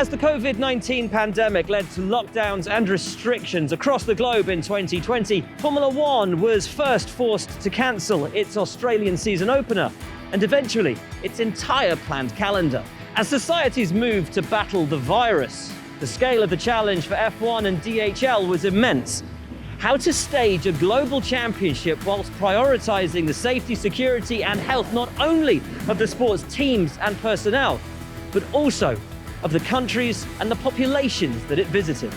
As the COVID-19 pandemic led to lockdowns and restrictions across the globe in 2020, Formula One was first forced to cancel its Australian season opener and eventually its entire planned calendar. As societies moved to battle the virus, the scale of the challenge for F1 and DHL was immense. How to stage a global championship whilst prioritising the safety, security and health not only of the sport's teams and personnel, but also of the countries and the populations that it visited.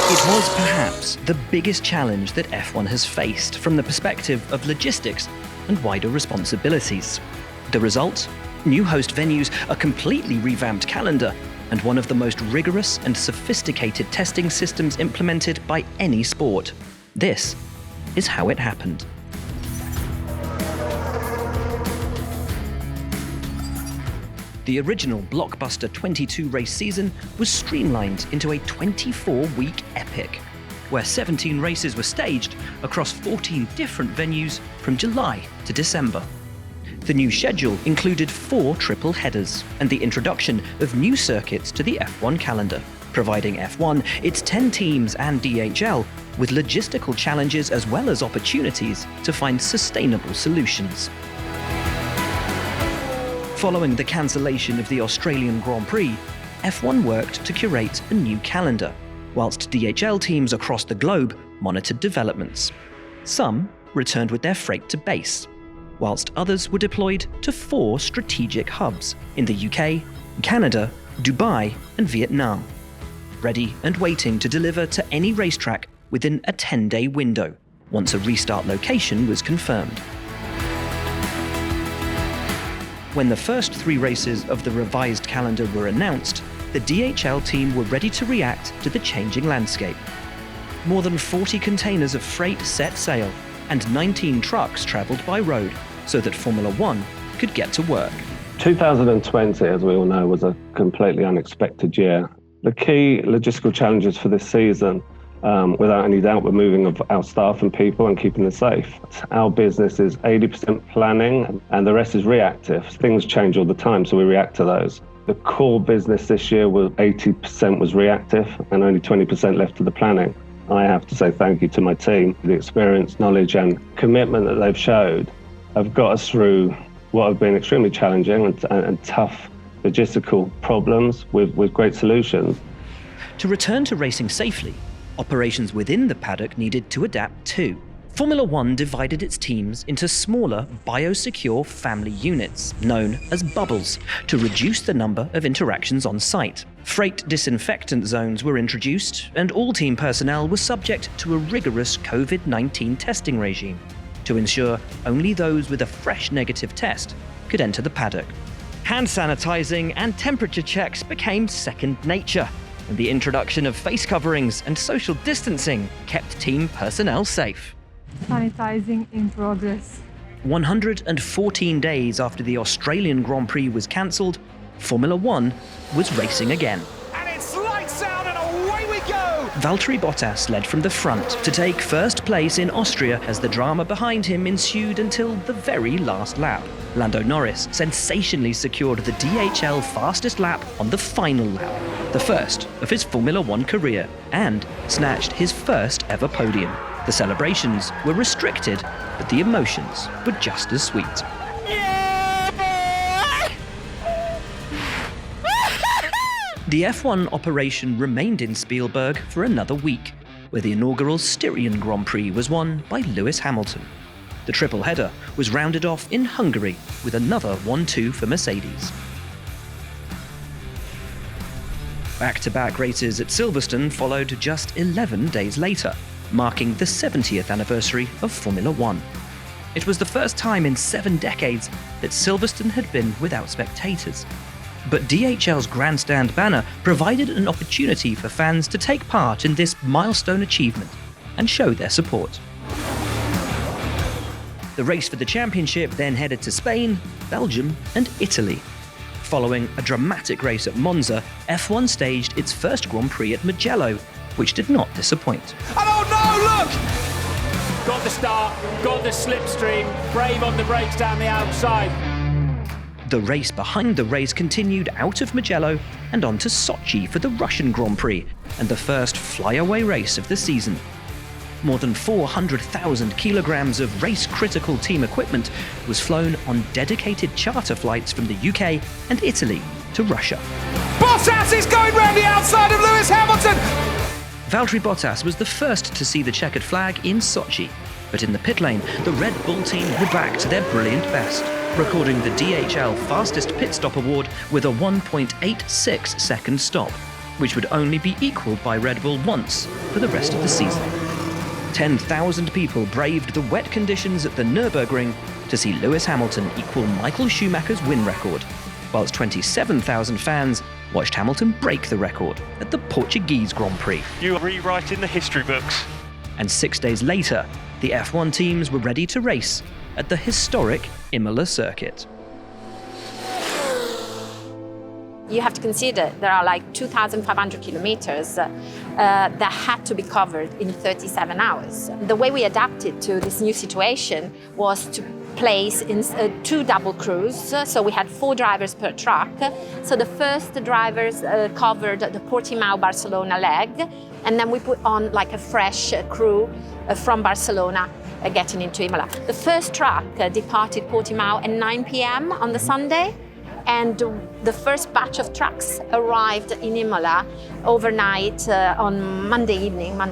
It was perhaps the biggest challenge that F1 has faced from the perspective of logistics and wider responsibilities. The result? New host venues, a completely revamped calendar, and one of the most rigorous and sophisticated testing systems implemented by any sport. This is how it happened. The original blockbuster 22-race season was streamlined into a 24-week epic, where 17 races were staged across 14 different venues from July to December. The new schedule included 4 triple headers and the introduction of new circuits to the F1 calendar, providing F1, its 10 teams and DHL with logistical challenges as well as opportunities to find sustainable solutions. Following the cancellation of the Australian Grand Prix, F1 worked to curate a new calendar, whilst DHL teams across the globe monitored developments. Some returned with their freight to base, whilst others were deployed to 4 strategic hubs in the UK, Canada, Dubai and Vietnam, ready and waiting to deliver to any racetrack within a 10-day window, once a restart location was confirmed. When the first 3 races of the revised calendar were announced, the DHL team were ready to react to the changing landscape. More than 40 containers of freight set sail, and 19 trucks travelled by road, so that Formula One could get to work. 2020, as we all know, was a completely unexpected year. The key logistical challenges for this season, without any doubt, were moving of our staff and people and keeping them safe. Our business is 80% planning and the rest is reactive. Things change all the time, so we react to those. The core business this year was 80% was reactive and only 20% left to the planning. I have to say thank you to my team. The experience, knowledge and commitment that they've showed have got us through what have been extremely challenging and tough logistical problems with great solutions. To return to racing safely, operations within the paddock needed to adapt too. Formula One divided its teams into smaller, biosecure family units, known as bubbles, to reduce the number of interactions on site. Freight disinfectant zones were introduced, and all team personnel were subject to a rigorous COVID-19 testing regime to ensure only those with a fresh negative test could enter the paddock. Hand sanitizing and temperature checks became second nature, and the introduction of face coverings and social distancing kept team personnel safe. Sanitizing in progress. 114 days after the Australian Grand Prix was cancelled, Formula One was racing again. And it's lights out and away we go! Valtteri Bottas led from the front to take first place in Austria as the drama behind him ensued until the very last lap. Lando Norris sensationally secured the Dhl Fastest Lap on the final lap, the first of his Formula One career, and snatched his first ever podium. The celebrations were restricted, but the emotions were just as sweet. The F1 operation remained in Spielberg for another week, where the inaugural Styrian Grand Prix was won by Lewis Hamilton. The triple header was rounded off in Hungary with another 1-2 for Mercedes. Back-to-back races at Silverstone followed just 11 days later, marking the 70th anniversary of Formula One. It was the first time in 7 decades that Silverstone had been without spectators. But DHL's grandstand banner provided an opportunity for fans to take part in this milestone achievement and show their support. The race for the championship then headed to Spain, Belgium and Italy. Following a dramatic race at Monza, F1 staged its first Grand Prix at Mugello, which did not disappoint. Oh no, look! Got the start, got the slipstream, brave on the brakes down the outside. The race behind the race continued out of Mugello and on to Sochi for the Russian Grand Prix and the first flyaway race of the season. More than 400,000 kilograms of race-critical team equipment was flown on dedicated charter flights from the UK and Italy to Russia. Bottas is going round the outside of Lewis Hamilton. Valtteri Bottas was the first to see the checkered flag in Sochi, but in the pit lane, the Red Bull team were back to their brilliant best, recording the Dhl Fastest Pit Stop Award with a 1.86 second stop, which would only be equalled by Red Bull once for the rest of the season. 10,000 people braved the wet conditions at the Nürburgring to see Lewis Hamilton equal Michael Schumacher's win record, whilst 27,000 fans watched Hamilton break the record at the Portuguese Grand Prix. You are rewriting the history books. And 6 days later, the F1 teams were ready to race at the historic Imola circuit. You have to consider there are like 2,500 kilometers that had to be covered in 37 hours. The way we adapted to this new situation was to place in 2 double crews. So we had 4 drivers per truck. So the first drivers covered the Portimao-Barcelona leg, and then we put on like a fresh crew from Barcelona getting into Imola. The first truck departed Portimao at 9 p.m. on the Sunday, and the first batch of trucks arrived in Imola overnight on Monday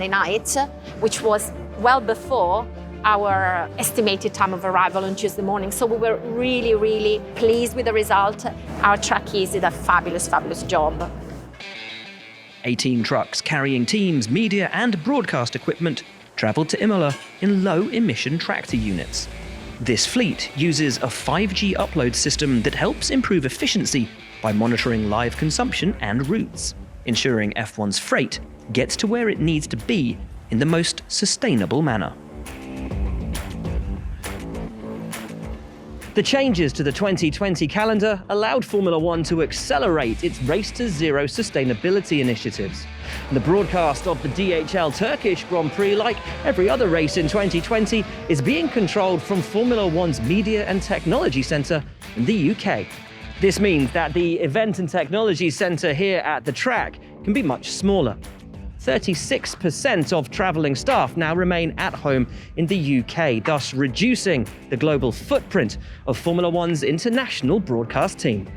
night, which was well before our estimated time of arrival on Tuesday morning. So we were really, really pleased with the result. Our trackies did a fabulous, fabulous job. 18 trucks carrying teams, media and broadcast equipment travelled to Imola in low-emission tractor units. This fleet uses a 5G upload system that helps improve efficiency by monitoring live consumption and routes, ensuring F1's freight gets to where it needs to be in the most sustainable manner. The changes to the 2020 calendar allowed Formula One to accelerate its Race to Zero sustainability initiatives. And the broadcast of the DHL Turkish Grand Prix, like every other race in 2020, is being controlled from Formula One's Media and Technology Centre in the UK. This means that the Event and Technology Centre here at the track can be much smaller. 36% of travelling staff now remain at home in the UK, thus reducing the global footprint of Formula One's international broadcast team.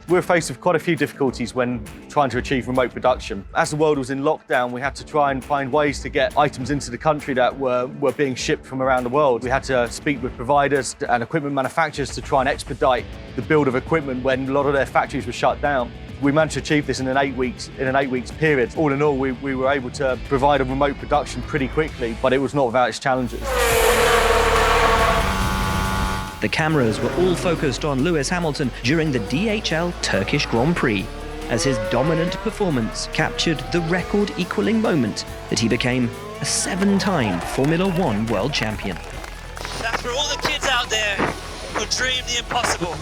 We were faced with quite a few difficulties when trying to achieve remote production. As the world was in lockdown, we had to try and find ways to get items into the country that were being shipped from around the world. We had to speak with providers and equipment manufacturers to try and expedite the build of equipment when a lot of their factories were shut down. We managed to achieve this in an 8 weeks period. All in all, we were able to provide a remote production pretty quickly, but it was not without its challenges. The cameras were all focused on Lewis Hamilton during the DHL Turkish Grand Prix, as his dominant performance captured the record-equalling moment that he became a 7-time Formula One world champion. That's for all the kids out there who dream the impossible.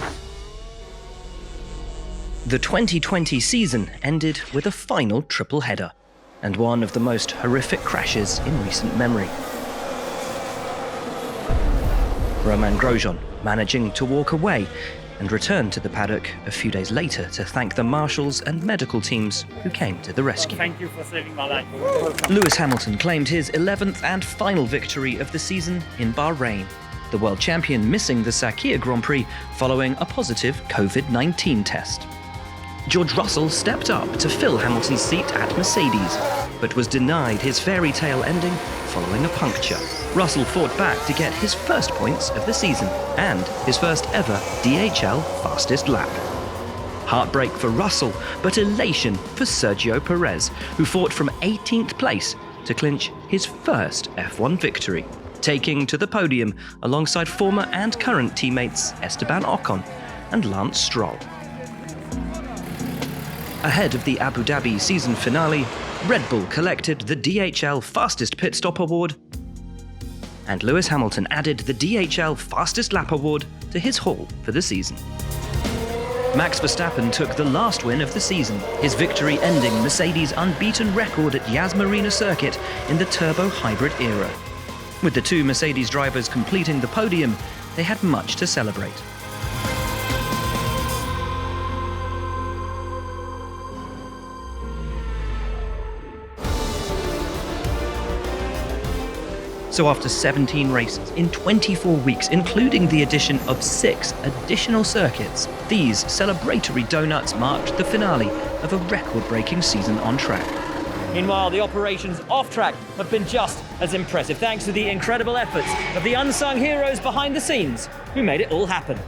The 2020 season ended with a final triple header, and one of the most horrific crashes in recent memory. Romain Grosjean managing to walk away and return to the paddock a few days later to thank the marshals and medical teams who came to the rescue. Thank you for saving my life. Lewis Hamilton claimed his 11th and final victory of the season in Bahrain, the world champion missing the Sakhir Grand Prix following a positive COVID-19 test. George Russell stepped up to fill Hamilton's seat at Mercedes, but was denied his fairy tale ending following a puncture. Russell fought back to get his first points of the season and his first ever DHL Fastest Lap. Heartbreak for Russell, but elation for Sergio Perez, who fought from 18th place to clinch his first F1 victory, taking to the podium alongside former and current teammates Esteban Ocon and Lance Stroll. Ahead of the Abu Dhabi season finale, Red Bull collected the DHL Fastest Pit Stop Award, and Lewis Hamilton added the DHL Fastest Lap Award to his haul for the season. Max Verstappen took the last win of the season, his victory ending Mercedes' unbeaten record at Yas Marina circuit in the turbo hybrid era. With the 2 Mercedes drivers completing the podium, they had much to celebrate. So after 17 races in 24 weeks, including the addition of 6 additional circuits, these celebratory donuts marked the finale of a record-breaking season on track. Meanwhile, the operations off track have been just as impressive, thanks to the incredible efforts of the unsung heroes behind the scenes who made it all happen.